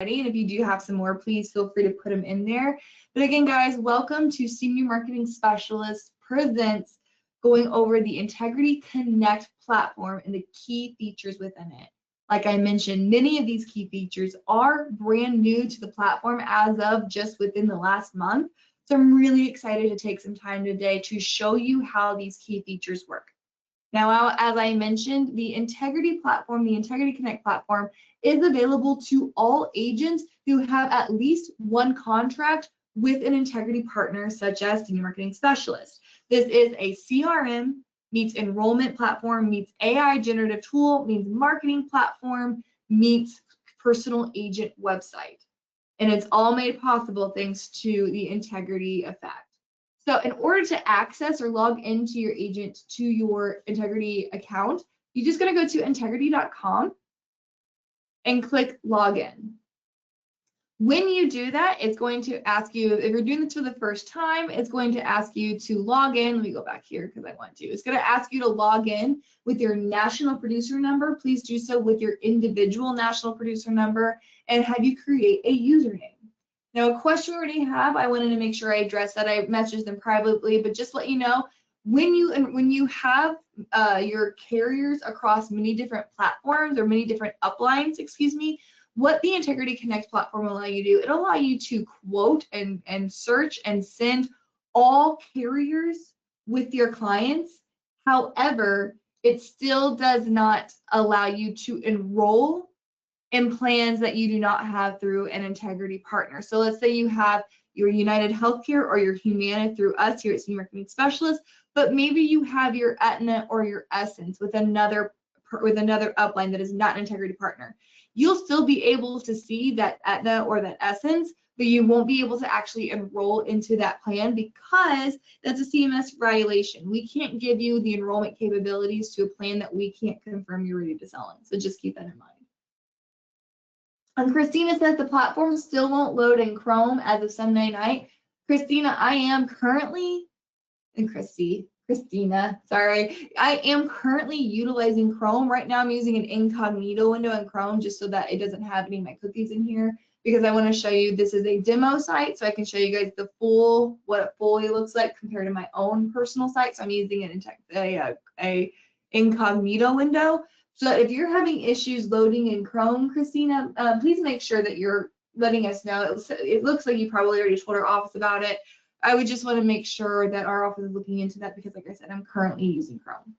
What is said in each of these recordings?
And if you do have some more, please feel free to put them in there. But again, guys, welcome to Senior Marketing Specialist Presents going over the Integrity Connect platform and the key features within it. Like I mentioned, many of these key features are brand new to the platform as of just within the last month. So I'm really excited to take some time today to show you how these key features work. Now, as I mentioned, the Integrity platform, the Integrity Connect platform, is available to all agents who have at least one contract with an integrity partner, such as Senior Marketing Specialist. This is a CRM, meets enrollment platform, meets AI generative tool, meets marketing platform, meets personal agent website. And it's all made possible thanks to the integrity effect. So in order to access or log into your agent to your Integrity account, you're just going to go to integrity.com and click login. When you do that, it's going to ask you, if you're doing this for the first time, it's going to ask you to log in. Let me go back here because I want to. It's going to ask you to log in with your national producer number. Please do so with your individual national producer number and have you create a username. Now, a question we already have, I wanted to make sure I addressed that. I messaged them privately, but just let you know, when you have your carriers across many different platforms or many different uplines, excuse me, what the Integrity Connect platform will allow you to do, it'll allow you to quote and search and send all carriers with your clients. However, it still does not allow you to enroll in plans that you do not have through an integrity partner. So let's say you have your United Healthcare or your Humana through us here at Senior Marketing Specialist, but maybe you have your Aetna or your Essence with another upline that is not an integrity partner. You'll still be able to see that Aetna or that Essence, but you won't be able to actually enroll into that plan because that's a CMS violation. We can't give you the enrollment capabilities to a plan that we can't confirm you're ready to sell in. So just keep that in mind. And Christina says the platform still won't load in Chrome as of Sunday night. Christina, I am currently, and Christina, sorry, I am currently utilizing Chrome. Right now I'm using an incognito window in Chrome just so that it doesn't have any of my cookies in here because I want to show you this is a demo site so I can show you guys the full, what it fully looks like compared to my own personal site. So I'm using an incognito window. So if you're having issues loading in Chrome, Christina, please make sure that you're letting us know. It looks like you probably already told our office about it. I would just want to make sure that our office is looking into that because, like I said, I'm currently using Chrome.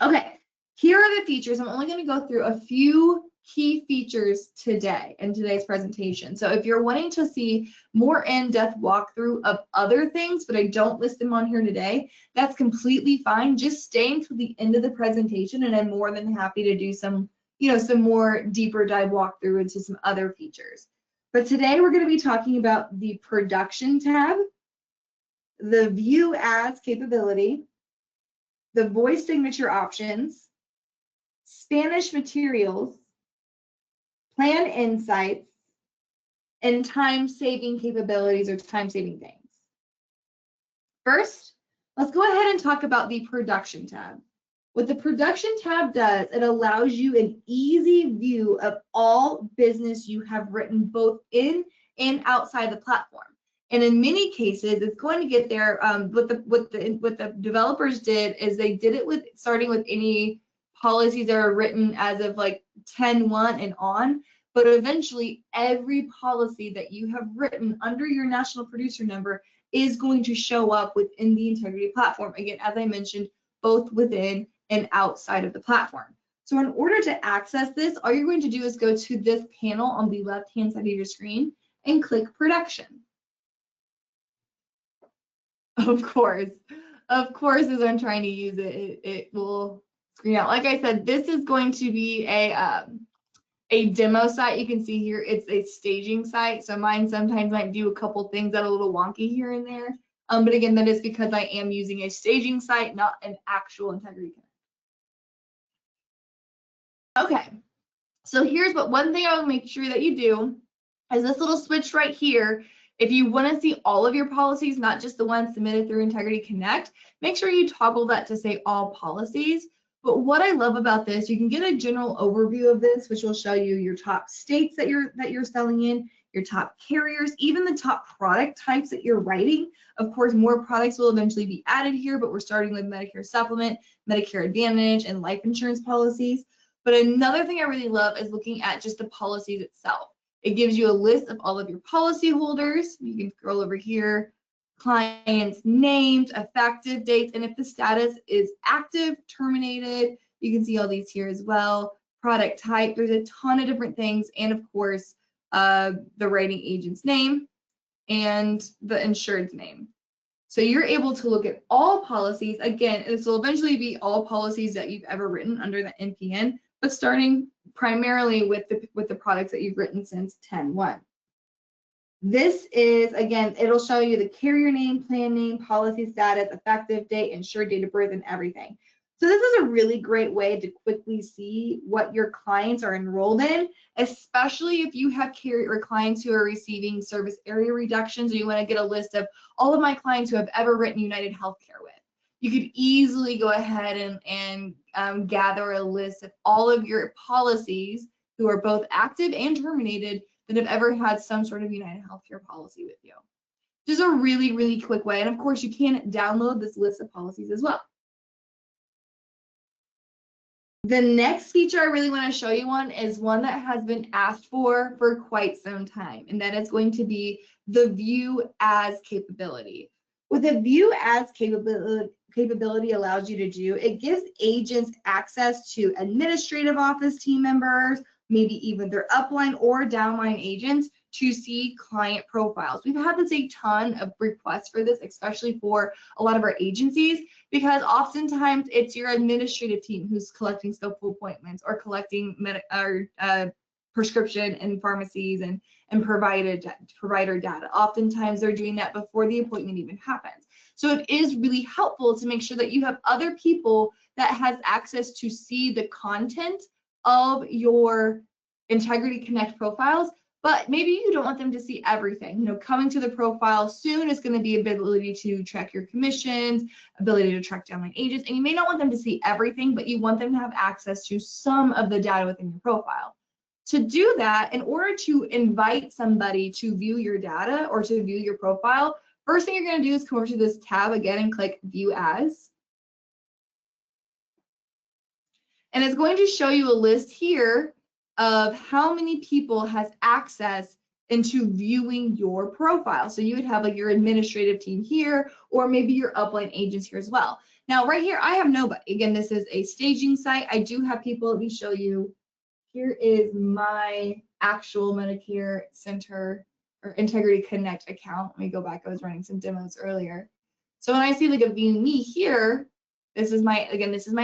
Okay, here are the features. I'm only going to go through a few key features today in today's presentation. So if you're wanting to see more in-depth walkthrough of other things, but I don't list them on here today, that's completely fine. Just stay until the end of the presentation and I'm more than happy to do some more deeper dive walkthrough into some other features. But today we're going to be talking about the production tab, the view as capability, the voice signature options, Spanish materials, plan insights, and time-saving capabilities or time-saving things. First, let's go ahead and talk about the production tab. What the production tab does, it allows you an easy view of all business you have written both in and outside the platform. And in many cases, it's going to get there. What the developers did is they did it with starting with any policies that are written as of like 10/1 and on, but eventually every policy that you have written under your national producer number is going to show up within the Integrity platform. Again, as I mentioned, both within and outside of the platform. So in order to access this, all you're going to do is go to this panel on the left-hand side of your screen and click production. Of course, as I'm trying to use it, it will screen out. Like I said, this is going to be a demo site. You can see here it's a staging site. So mine sometimes might do a couple things that are a little wonky here and there. But again, that is because I am using a staging site, not an actual Integrity Connect. Okay, so here's one thing I will make sure that you do is this little switch right here. If you want to see all of your policies, not just the ones submitted through Integrity Connect, make sure you toggle that to say all policies. But what I love about this, you can get a general overview of this, which will show you your top states that you're selling in, your top carriers, even the top product types that you're writing. Of course, more products will eventually be added here, but we're starting with Medicare Supplement, Medicare Advantage, and life insurance policies. But another thing I really love is looking at just the policies itself. It gives you a list of all of your policy holders. You can scroll over here, clients' names, effective dates, and if the status is active, terminated, you can see all these here as well. Product type, there's a ton of different things, and of course, the writing agent's name and the insured's name. So you're able to look at all policies. Again, this will eventually be all policies that you've ever written under the NPN, but starting primarily with the products that you've written since 10/1. This is, again, it'll show you the carrier name, plan name, policy status, effective date, insured date of birth, and everything. So this is a really great way to quickly see what your clients are enrolled in, especially if you have carrier or clients who are receiving service area reductions, or you want to get a list of all of my clients who have ever written United Healthcare with. You could easily go ahead and gather a list of all of your policies who are both active and terminated that have ever had some sort of United Healthcare policy with you. Just a really, really quick way. And of course, you can download this list of policies as well. The next feature I really want to show you on is one that has been asked for quite some time, and that is going to be the view as capability. What the view as capability allows you to do, it gives agents access to administrative office team members, maybe even their upline or downline agents, to see client profiles. We've had this a ton of requests for this, especially for a lot of our agencies, because oftentimes it's your administrative team who's collecting skillful appointments or collecting prescription and pharmacies and provider data. Oftentimes they're doing that before the appointment even happens. So it is really helpful to make sure that you have other people that has access to see the content of your IntegrityCONNECT profiles, but maybe you don't want them to see everything. You know, coming to the profile soon is going to be ability to track your commissions, ability to track downline agents, and you may not want them to see everything, but you want them to have access to some of the data within your profile. To do that, in order to invite somebody to view your data or to view your profile, first thing you're going to do is come over to this tab again and click View As. And it's going to show you a list here of how many people has access into viewing your profile. So you would have like your administrative team here, or maybe your upline agents here as well. Now right here, I have nobody. Again, this is a staging site. I do have people. Let me show you. Here is my actual Medicare Center or IntegrityCONNECT account. Let me go back. I was running some demos earlier. So when I see like a view me here, this is my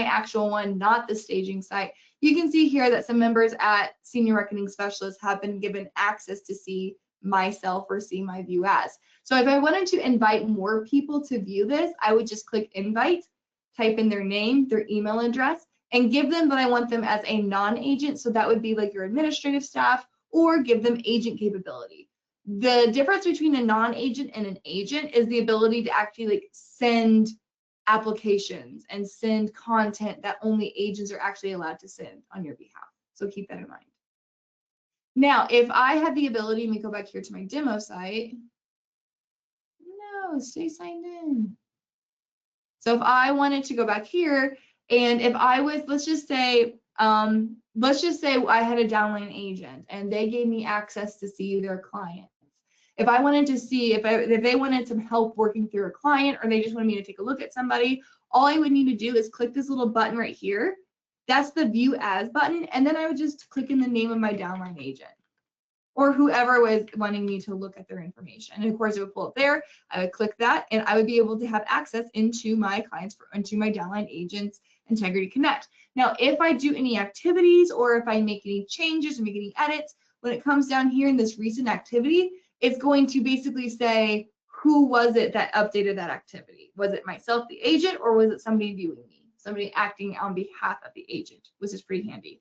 actual one, not the staging site. You can see here that some members at Senior Reckoning Specialists have been given access to see myself or see my view as. So if I wanted to invite more people to view this, I would just click invite, type in their name, their email address, and give them that I want them as a non-agent. So that would be like your administrative staff, or give them agent capability. The difference between a non-agent and an agent is the ability to actually like send applications and send content that only agents are actually allowed to send on your behalf. So keep that in mind. Now, if I had the ability, let me go back here to my demo site. No, stay signed in. So if I wanted to go back here, and if I was, let's just say I had a downline agent and they gave me access to see their clients. If I wanted to see if they wanted some help working through a client, or they just wanted me to take a look at somebody, all I would need to do is click this little button right here. That's the View As button, and then I would just click in the name of my downline agent or whoever was wanting me to look at their information. And of course, it would pull up there. I would click that, and I would be able to have access into my clients, into my downline agents, IntegrityCONNECT. Now, if I do any activities or if I make any changes or make any edits, when it comes down here in this recent activity, it's going to basically say, who was it that updated that activity? Was it myself, the agent, or was it somebody viewing me? Somebody acting on behalf of the agent, which is pretty handy.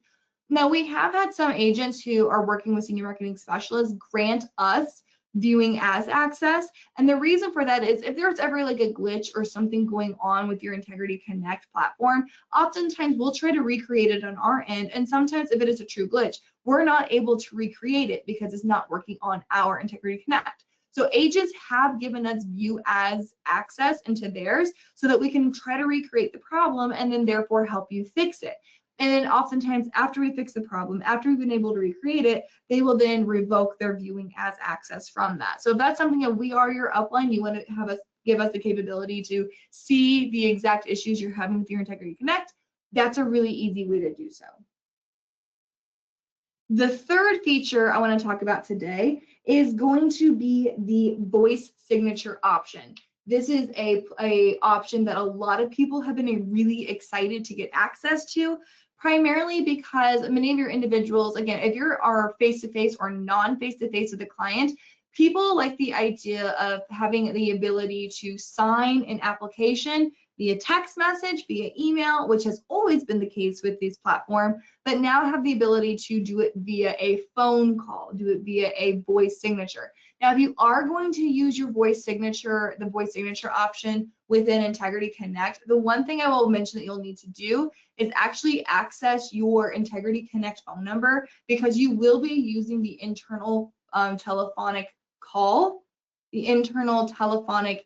Now, we have had some agents who are working with Senior Marketing Specialists grant us viewing as access. And the reason for that is if there's ever like a glitch or something going on with your IntegrityCONNECT platform, oftentimes we'll try to recreate it on our end. And sometimes if it is a true glitch, we're not able to recreate it because it's not working on our IntegrityCONNECT. So agents have given us view as access into theirs so that we can try to recreate the problem and then therefore help you fix it. And then oftentimes after we fix the problem, after we've been able to recreate it, they will then revoke their viewing as access from that. So if that's something that we are your upline, you want to have us give us the capability to see the exact issues you're having with your IntegrityCONNECT, that's a really easy way to do so. The third feature I want to talk about today is going to be the voice signature option. This is a option that a lot of people have been really excited to get access to, primarily because many of your individuals, again, if you are face-to-face or non-face-to-face with a client, people like the idea of having the ability to sign an application via text message, via email, which has always been the case with this platform, but now have the ability to do it via a phone call, do it via a voice signature. Now, if you are going to use your voice signature, the voice signature option within IntegrityCONNECT, the one thing I will mention that you'll need to do is actually access your IntegrityCONNECT phone number, because you will be using the internal telephonic call, the internal telephonic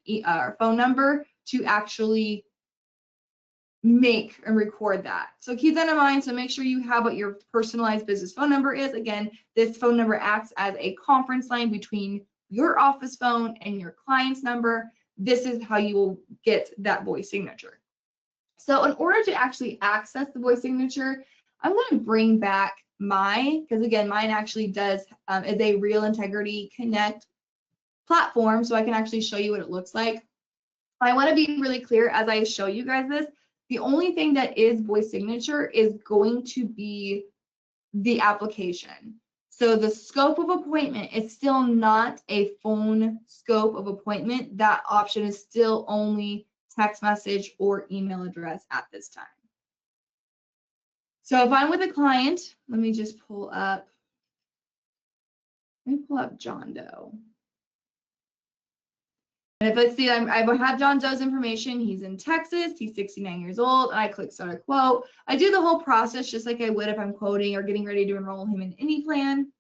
phone number to actually make and record that. So keep that in mind. So make sure you have what your personalized business phone number is. Again, this phone number acts as a conference line between your office phone and your client's number. This is how you will get that voice signature. So in order to actually access the voice signature, I'm going to bring back because again, mine actually does is a real IntegrityCONNECT platform, so I can actually show you what it looks like. I want to be really clear as I show you guys this. The only thing that is voice signature is going to be the application. So the scope of appointment is still not a phone scope of appointment. That option is still only text message or email address at this time. So if I'm with a client, let me pull up John Doe. And if I see I have John Doe's information, he's in Texas, he's 69 years old, and I click start a quote. I do the whole process just like I would if I'm quoting or getting ready to enroll him in any plan.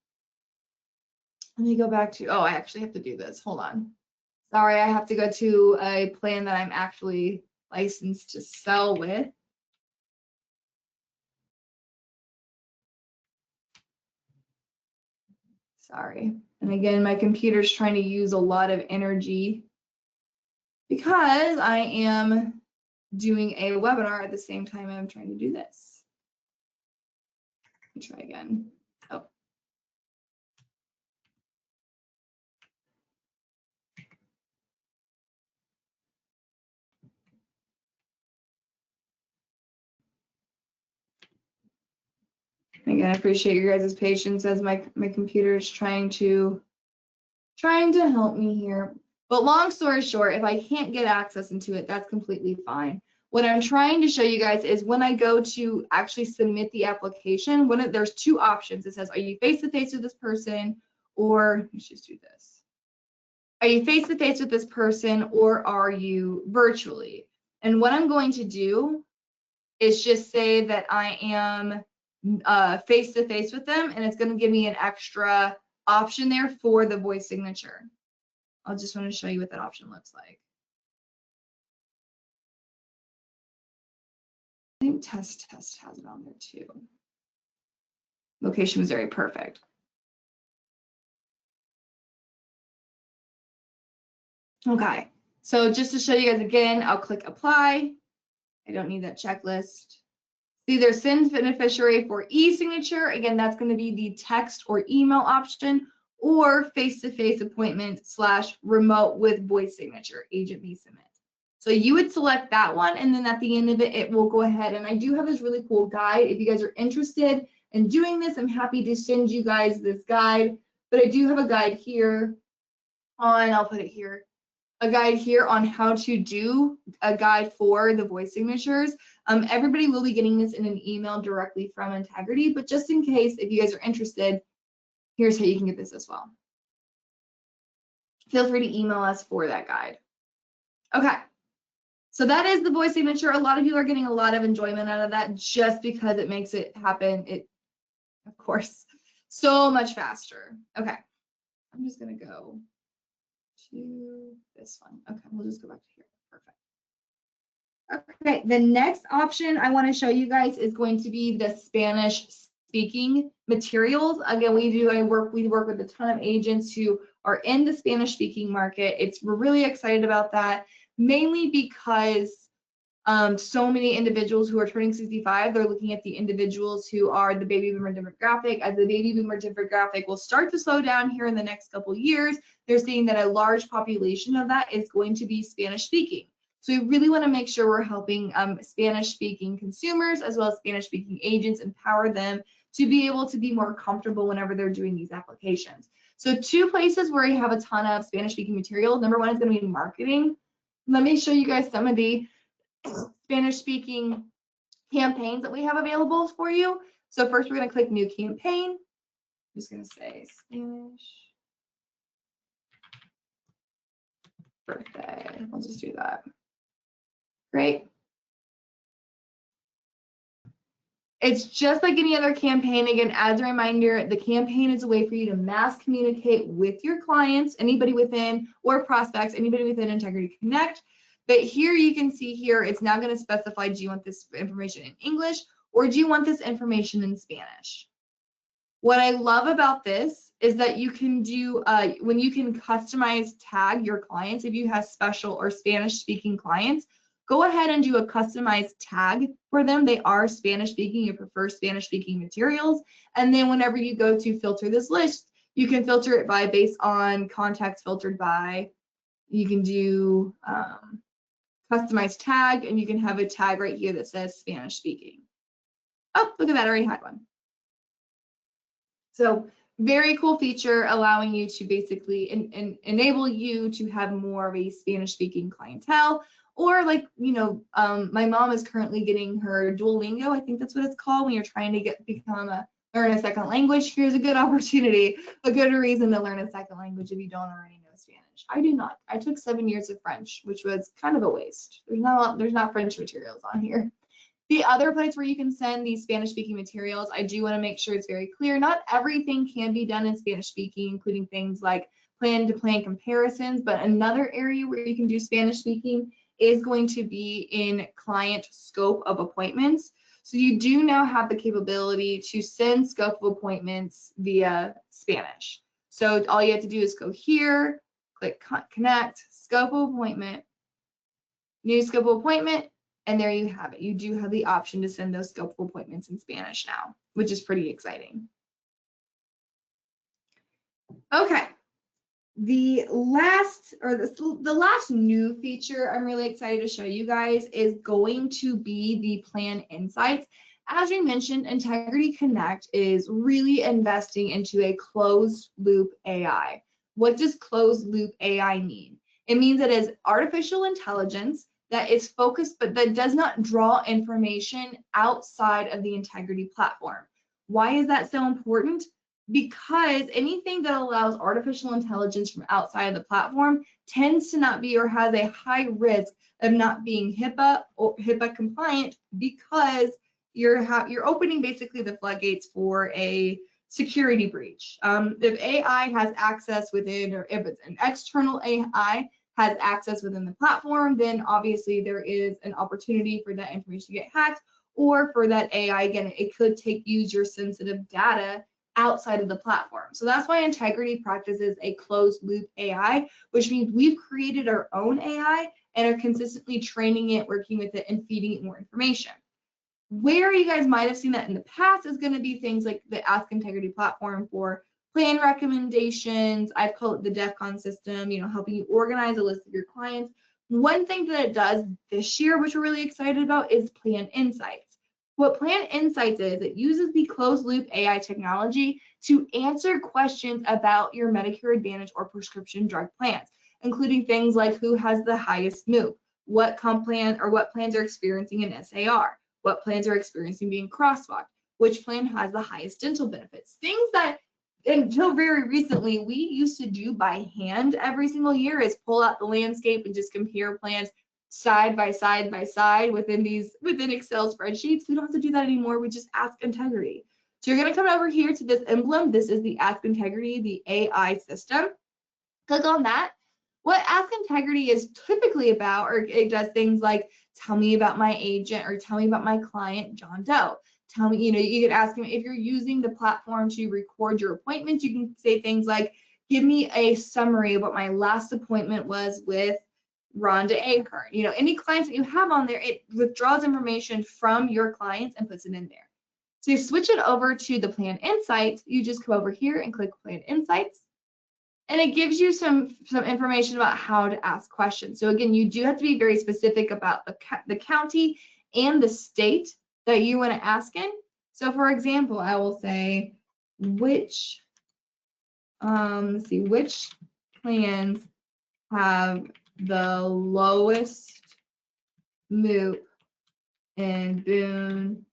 Let me go back to, I actually have to do this. Hold on. Sorry, I have to go to a plan that I'm actually licensed to sell with. Sorry. And again, my computer's trying to use a lot of energy because I am doing a webinar at the same time I'm trying to do this. Let me try again. Oh. Again, I appreciate your guys' patience as my computer is trying to help me here. But long story short, if I can't get access into it, that's completely fine. What I'm trying to show you guys is when I go to actually submit the application, there's two options. It says, are you face-to-face with this person, or let's just do this. Are you face-to-face with this person, or are you virtually? And what I'm going to do is just say that I am face-to-face with them, and it's going to give me an extra option there for the voice signature. I'll just want to show you what that option looks like. I think test has it on there too. Location Missouri, perfect. Okay, so just to show you guys again, I'll click apply. I don't need that checklist. Either send beneficiary for e-signature, again, that's going to be the text or email option, or face-to-face appointment / remote with voice signature, agent me submit. So you would select that one, and then at the end of it, it will go ahead. And I do have this really cool guide. If you guys are interested in doing this, I'm happy to send you guys this guide. But I do have a guide here I'll put it here, a guide here on how to do a guide for the voice signatures. Everybody will be getting this in an email directly from Integrity, but just in case, if you guys are interested, here's how you can get this as well. feel free to email us for that guide. Okay, so that is the voice signature. A lot of you are getting a lot of enjoyment out of that just because it makes it happen, of course, so much faster. Okay, I'm just gonna go to this one. Okay, we'll just go back to here. Perfect. Okay, the next option I want to show you guys is going to be the Spanish speaking materials. Again, we work with a ton of agents who are in the Spanish speaking market. We're really excited about that, mainly because so many individuals who are turning 65, they're looking at the individuals who are the baby boomer demographic. As the baby boomer demographic will start to slow down here in the next couple years, they're seeing that a large population of that is going to be Spanish speaking. So we really want to make sure we're helping Spanish speaking consumers as well as Spanish speaking agents, empower them to be able to be more comfortable whenever they're doing these applications. So 2 places where you have a ton of Spanish speaking material. Number 1 is going to be marketing. Let me show you guys some of the Spanish speaking campaigns that we have available for you. So first we're going to click new campaign. I'm just going to say Spanish birthday. I'll just do that. Great. It's just like any other campaign. Again, as a reminder, the campaign is a way for you to mass communicate with your clients, anybody within, or prospects, anybody within Integrity Connect. But here you can see here, it's now going to specify, do you want this information in English or do you want this information in Spanish? What I love about this is that you can do, when you can customize tag your clients, if you have special or Spanish speaking clients, go ahead and do a customized tag for them. They are Spanish speaking, you prefer Spanish speaking materials. And then whenever you go to filter this list, you can filter it by based on contacts filtered by. You can do customized tag, and you can have a tag right here that says Spanish speaking. Oh, look at that, I already had one. So very cool feature, allowing you to basically enable you to have more of a Spanish speaking clientele. Or like, you know, my mom is currently getting her Duolingo, I think that's what it's called, when you're trying to learn a second language. Here's a good opportunity, a good reason to learn a second language if you don't already know Spanish. I do not. I took 7 years of French, which was kind of a waste. There's not French materials on here. The other place where you can send these Spanish speaking materials, I do want to make sure it's very clear. Not everything can be done in Spanish speaking, including things like plan to plan comparisons, but another area where you can do Spanish speaking is going to be in client scope of appointments. So you do now have the capability to send scope of appointments via Spanish. So all you have to do is go here, click connect, scope of appointment, new scope of appointment, and there you have it. You do have the option to send those scope of appointments in Spanish now, which is pretty exciting. Okay. The last new feature I'm really excited to show you guys is going to be the plan insights. As we mentioned, Integrity Connect is really investing into a closed loop AI. What does closed loop AI mean? It means it is artificial intelligence that is focused, but that does not draw information outside of the Integrity platform. Why is that so important? Because anything that allows artificial intelligence from outside of the platform tends to not be, or has a high risk of not being HIPAA or HIPAA compliant, because you're opening basically the floodgates for a security breach. If AI has access within, or if it's an external AI has access within the platform, then obviously there is an opportunity for that information to get hacked, or for that AI, again, it could take user sensitive data outside of the platform. So that's why Integrity practices a closed loop AI, which means we've created our own AI and are consistently training it, working with it, and feeding it more information. Where you guys might have seen that in the past is going to be things like the Ask Integrity platform for plan recommendations. I've called it the DEFCON system, you know, helping you organize a list of your clients. One thing that it does this year, which we're really excited about, is Plan Insights. What Plan Insights is, it uses the closed loop AI technology to answer questions about your Medicare Advantage or prescription drug plans, including things like who has the highest MOOP, what plans are experiencing an SAR, what plans are experiencing being crosswalked, which plan has the highest dental benefits, things that until very recently, we used to do by hand every single year, is pull out the landscape and just compare plans side by side within Excel spreadsheets. We don't have to do that anymore. We just ask Integrity. So you're going to come over here to this emblem. This is the Ask Integrity, the AI system. Click on that. What Ask Integrity is typically about, or it does things like tell me about my agent or tell me about my client, John Doe. Tell me, you can ask him if you're using the platform to record your appointments. You can say things like, give me a summary of what my last appointment was with Rhonda Ahern. Any clients that you have on there, it withdraws information from your clients and puts it in there. So you switch it over to the Plan Insights. You just come over here and click Plan Insights. And it gives you some information about how to ask questions. So again, you do have to be very specific about the county and the state that you want to ask in. So for example, I will say, which plans have the lowest MOOP in Boone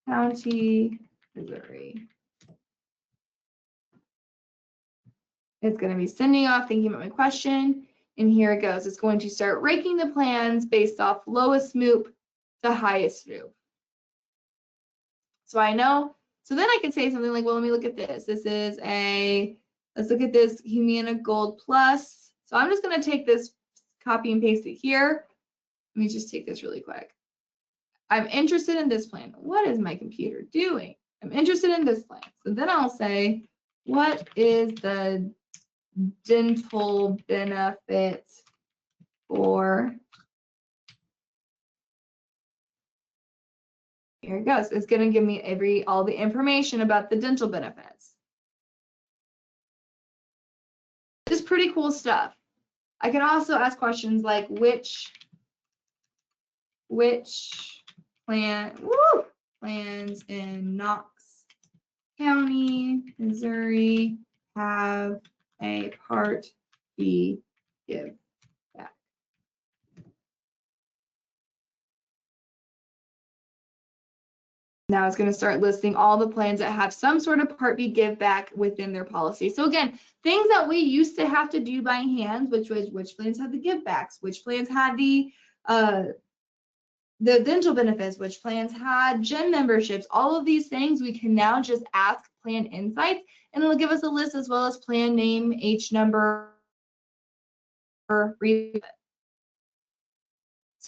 County, Missouri? It's going to be sending off, thinking about my question, and here it goes. It's going to start ranking the plans based off lowest MOOP to highest MOOP. So I know, so then I can say something like, well, let me look at this. Let's look at this Humana Gold Plus. So I'm just going to take this, copy and paste it here. Let me just take this really quick. I'm interested in this plan. What is my computer doing? I'm interested in this plan. So then I'll say, what is the dental benefit for? Here it goes. It's going to give me all the information about the dental benefits. This is pretty cool stuff. I can also ask questions like which plans in Knox County, Missouri have a Part B give back. Now it's going to start listing all the plans that have some sort of Part B give back within their policy. So again, things that we used to have to do by hand, which was which plans had the give backs, which plans had the dental benefits, which plans had gym memberships, all of these things we can now just ask Plan Insights, and it'll give us a list as well as plan name, H number. So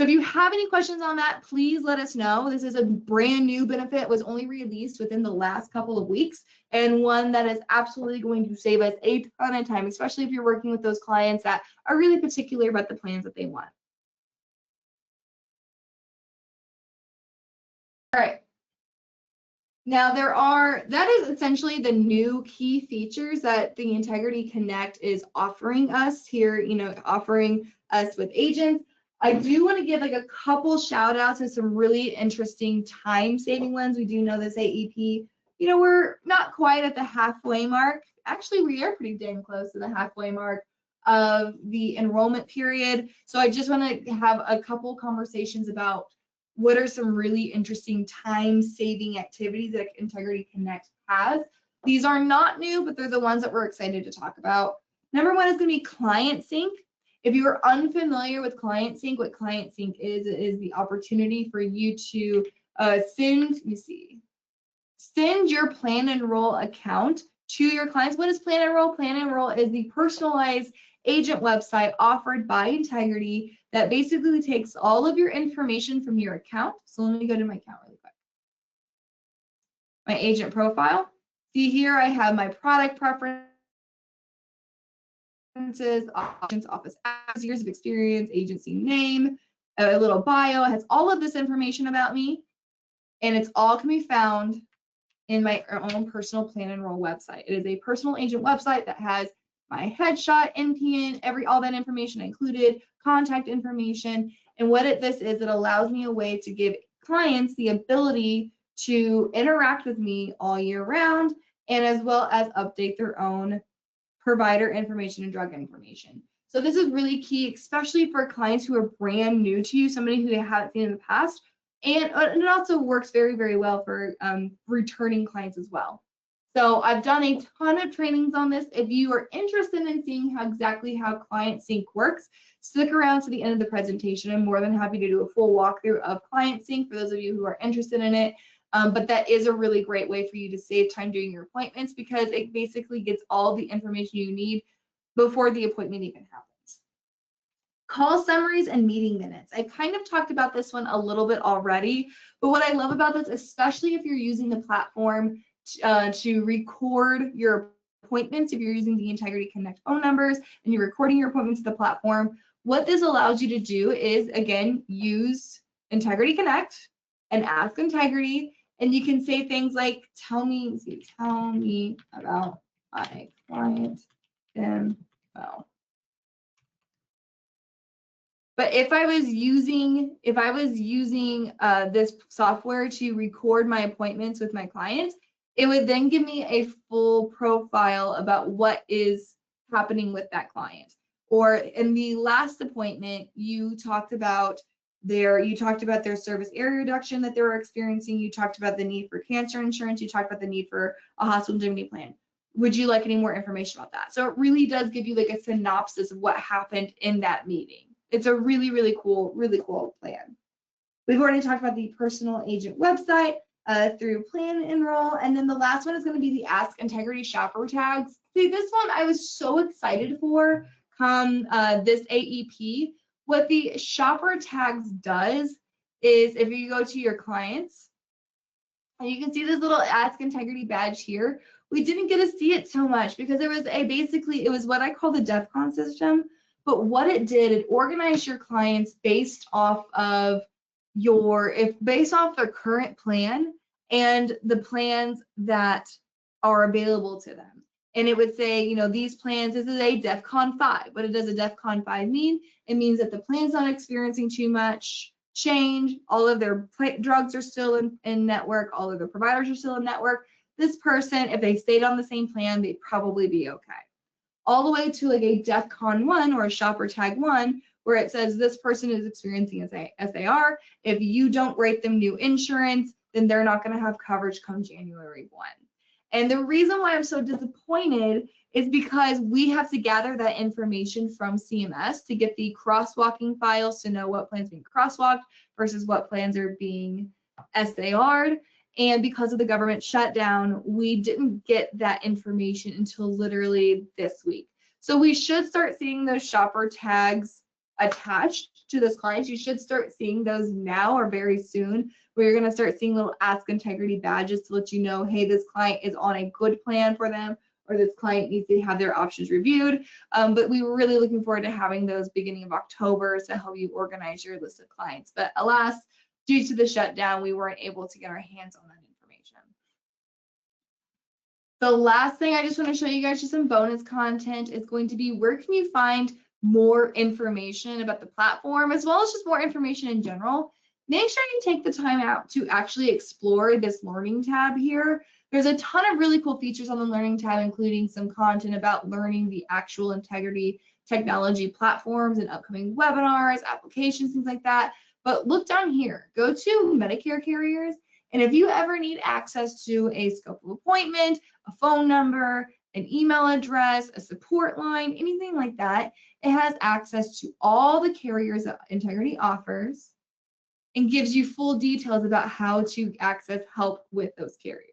if you have any questions on that, please let us know. This is a brand new benefit, was only released within the last couple of weeks, and one that is absolutely going to save us a ton of time, especially if you're working with those clients that are really particular about the plans that they want. All right. Now that is essentially the new key features that the IntegrityCONNECT is offering us here, offering us with agents. I do want to give like a couple shout outs to some really interesting time saving ones. We do know this AEP, we're not quite at the halfway mark. Actually, we are pretty dang close to the halfway mark of the enrollment period. So I just want to have a couple conversations about what are some really interesting time-saving activities that IntegrityCONNECT has. These are not new, but they're the ones that we're excited to talk about. Number one is going to be Client Sync. If you are unfamiliar with Client Sync, what Client Sync is the opportunity for you to send your Plan Enroll account to your clients. What is Plan Enroll? Plan Enroll is the personalized agent website offered by Integrity that basically takes all of your information from your account. So let me go to my account really quick. My agent profile. See here, I have my product preferences, options, office hours, years of experience, agency name, a little bio. It has all of this information about me, and it's all can be found in my own personal Plan Enroll website. It is a personal agent website that has my headshot, NPN, all that information included, contact information, and what this is, it allows me a way to give clients the ability to interact with me all year round, and as well as update their own provider information and drug information. So this is really key, especially for clients who are brand new to you, somebody who they haven't seen in the past, and it also works very, very well for returning clients as well. So I've done a ton of trainings on this. If you are interested in seeing exactly how Client Sync works, stick around to the end of the presentation. I'm more than happy to do a full walkthrough of Client Sync for those of you who are interested in it. But that is a really great way for you to save time doing your appointments because it basically gets all the information you need before the appointment even happens. Call summaries and meeting minutes. I kind of talked about this one a little bit already, but what I love about this, especially if you're using the platform to record your appointments, if you're using the IntegrityCONNECT phone numbers and you're recording your appointments to the platform, what this allows you to do is, again, use IntegrityCONNECT and ask Integrity, and you can say things like, tell me about my client info. But if I was using this software to record my appointments with my clients, it would then give me a full profile about what is happening with that client. Or in the last appointment, you talked about their service area reduction that they were experiencing. You talked about the need for cancer insurance. You talked about the need for a hospital indemnity plan. Would you like any more information about that? So it really does give you like a synopsis of what happened in that meeting. It's a really, really cool plan. We've already talked about the personal agent website through plan enroll. And then the last one is going to be the Ask Integrity shopper tags. See, this one I was so excited for come this AEP. What the shopper tags does is if you go to your clients, and you can see this little Ask Integrity badge here. We didn't get to see it so much because it was what I call the DEFCON system. But what it did, it organized your clients based off of their current plan and the plans that are available to them. And it would say, these plans, this is a DEFCON 5. What does a DEFCON 5 mean? It means that the plan's not experiencing too much change. All of their drugs are still in network. All of their providers are still in network. This person, if they stayed on the same plan, they'd probably be okay. All the way to like a DEFCON 1 or a shopper tag 1, where it says this person is experiencing SAR. If you don't rate them new insurance, then they're not going to have coverage come January 1. And the reason why I'm so disappointed is because we have to gather that information from CMS to get the crosswalking files to know what plans are being crosswalked versus what plans are being SAR'd. And because of the government shutdown, we didn't get that information until literally this week. So we should start seeing those shopper tags attached to those clients. You should start seeing those now or very soon, where you're going to start seeing little Ask Integrity badges to let you know, hey, this client is on a good plan for them, or this client needs to have their options reviewed. But we were really looking forward to having those beginning of October to help you organize your list of clients. But alas, due to the shutdown, we weren't able to get our hands on that information. The last thing I just want to show you guys, just some bonus content, is going to be where can you find more information about the platform, as well as just more information in general. Make sure you take the time out to actually explore this learning tab here. There's a ton of really cool features on the learning tab, including some content about learning the actual Integrity technology platforms and upcoming webinars, applications, things like that. But look down here, go to Medicare carriers, and if you ever need access to a scope of appointment, a phone number, an email address, a support line, anything like that, it has access to all the carriers that Integrity offers and gives you full details about how to access help with those carriers.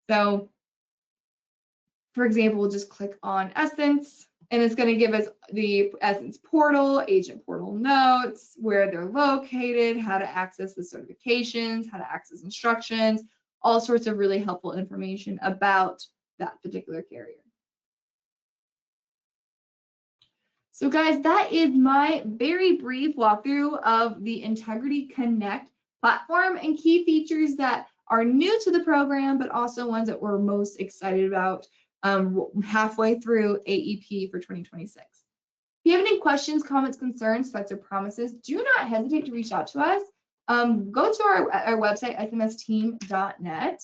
So, for example, we'll just click on Essence, and it's going to give us the Essence portal, agent portal notes, where they're located, how to access the certifications, how to access instructions, all sorts of really helpful information about that particular carrier. So guys, that is my very brief walkthrough of the IntegrityCONNECT platform and key features that are new to the program, but also ones that we're most excited about halfway through AEP for 2026. If you have any questions, comments, concerns, threats, or promises, do not hesitate to reach out to us. Go to our website, smsteam.net.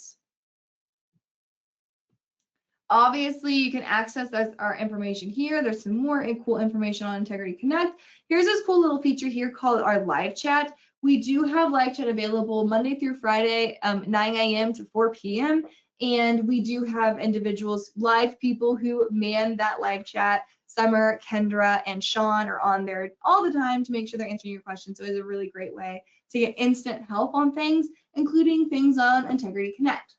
Obviously, you can access our information here. There's some more cool information on IntegrityCONNECT. Here's this cool little feature here called our live chat. We do have live chat available Monday through Friday, 9 a.m. to 4 p.m. And we do have individuals, live people who man that live chat. Summer, Kendra, and Sean are on there all the time to make sure they're answering your questions. So it's a really great way to get instant help on things, including things on Integrity Connect.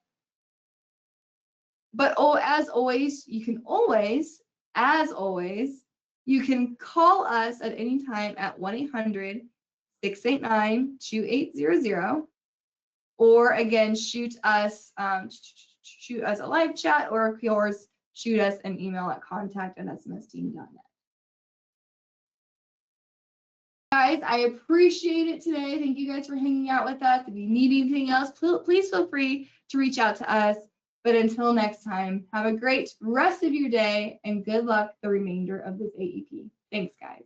But as always, you can call us at any time at 1-800-689-2800, or again, shoot us a live chat, or of course, shoot us an email at contact@smsteam.net. Guys, I appreciate it today. Thank you guys for hanging out with us. If you need anything else, please feel free to reach out to us. But until next time, have a great rest of your day and good luck the remainder of this AEP. Thanks, guys.